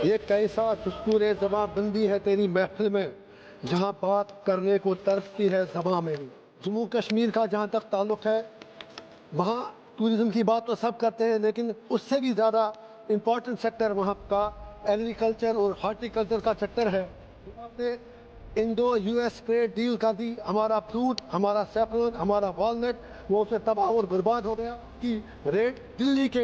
یہ کیسا دستور زباں بندی ہے تیری محفل میں، جہاں بات کرنے کو ترستی ہے زباں میری۔ جموں کشمیر کا جہاں تک تعلق ہے، وہاں ٹورزم کی بات تو سب کرتے ہیں، لیکن اس سے بھی زیادہ امپورٹنٹ سیکٹر وہاں کا ایگریکلچر اور ہارٹیکلچر کا سیکٹر ہے۔ وہاں پہ Indo U S trade deal کا دی، ہمارا فروٹ، ہمارا سیفرن، ہمارا والنٹ، وہ اسے تباہ اور برباد ہو گیا کہ ریٹ دلی کے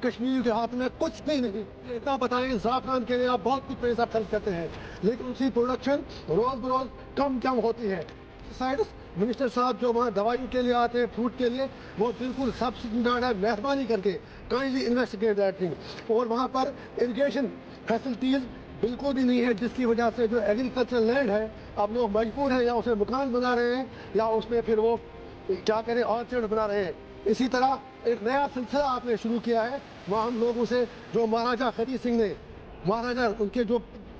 کشمیر کے ہاتھ میں کچھ بھی نہیں۔ اتنا بتائیں، زعفران کے لیے آپ بہت کچھ پیسہ خرچ کرتے ہیں، لیکن اس کی پروڈکشن روز بروز کم ہوتی ہے۔ منسٹر صاحب جو وہاں دوائی کے لیے آتے ہیں، فروٹ کے لیے، وہ بالکل سبسڈائڈ ہے۔ مہربانی کر کے کائنڈلی انویسٹیگیٹ دیٹ تھنگ۔ اور وہاں پر اریگیشن فیسلٹیز بالکل بھی نہیں ہے، جس کی وجہ سے جو ایگریکلچر لینڈ ہے، اب لوگ مجبور ہیں یا اسے مکان بنا رہے ہیں یا اس میں پھر وہ کیا کریں آرچرڈ بنا رہے ہیں۔ اسی طرح ایک نیا سلسلہ آپ نے شروع کیا ہے، وہاں ہم لوگوں سے جو مہاراجا خری سنگھ نے، مہاراجا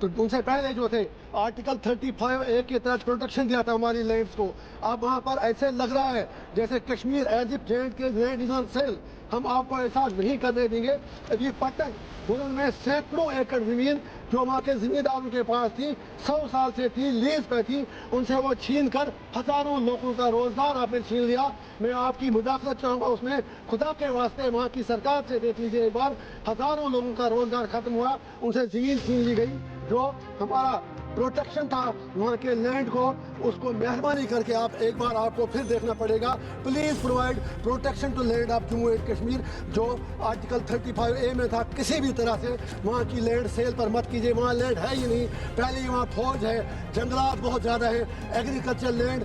ان سے پہلے جو تھے، آرٹیکل 35A کے تحت پروٹیکشن دیا تھا ہماری لینڈس کو۔ اب وہاں پر ایسے لگ رہا ہے جیسے Kashmir as if J and کے لینڈ از آن سیل۔ ہم آپ کو ایسا نہیں کرنے دیں گے۔ ابھی پٹن ان میں سینکڑوں ایکڑ زمین جو وہاں کے زمینداروں کے پاس تھی، 100 سال سے تھی، لیز پہ تھی، ان سے وہ چھین کر ہزاروں لوگوں کا روزگار آپ نے چھین لیا۔ میں آپ کی مداخلت چاہوں گا اس میں، خدا کے واسطے وہاں کی سرکار سے دیکھ لیجیے ایک بار، ہزاروں لوگوں کا روزگار ختم ہوا، ان سے زمین چھین لی گئی۔ جو ہمارا پروٹیکشن تھا وہاں کے لینڈ کو، اس کو مہربانی کر کے آپ ایک بار آپ کو پھر دیکھنا پڑے گا۔ Please provide protection to land of Jammu and Kashmir, جو آرٹیکل 35A میں تھا۔ کسی بھی طرح سے وہاں کی لینڈ سیل پر مت کیجیے، وہاں لینڈ ہے ہی نہیں۔ پہلے ہی وہاں فوج ہے، جنگلات بہت زیادہ ہیں، ایگریکلچر لینڈ،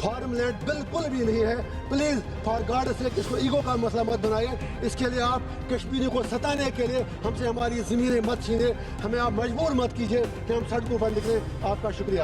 فارم لینڈ بالکل بھی نہیں ہے۔ پلیز فار گاڈ سیک اس کو ایگو کا مسئلہ مت بنائیے۔ اس کے لیے آپ کشمیری کو ستانے کے لیے ہم سے ہماری زمینیں مت چھینیں، ہمیں آپ مجبور مت کیجیے کہ ہم سڑکوں پر نکلیں۔ آپ کا شکریہ۔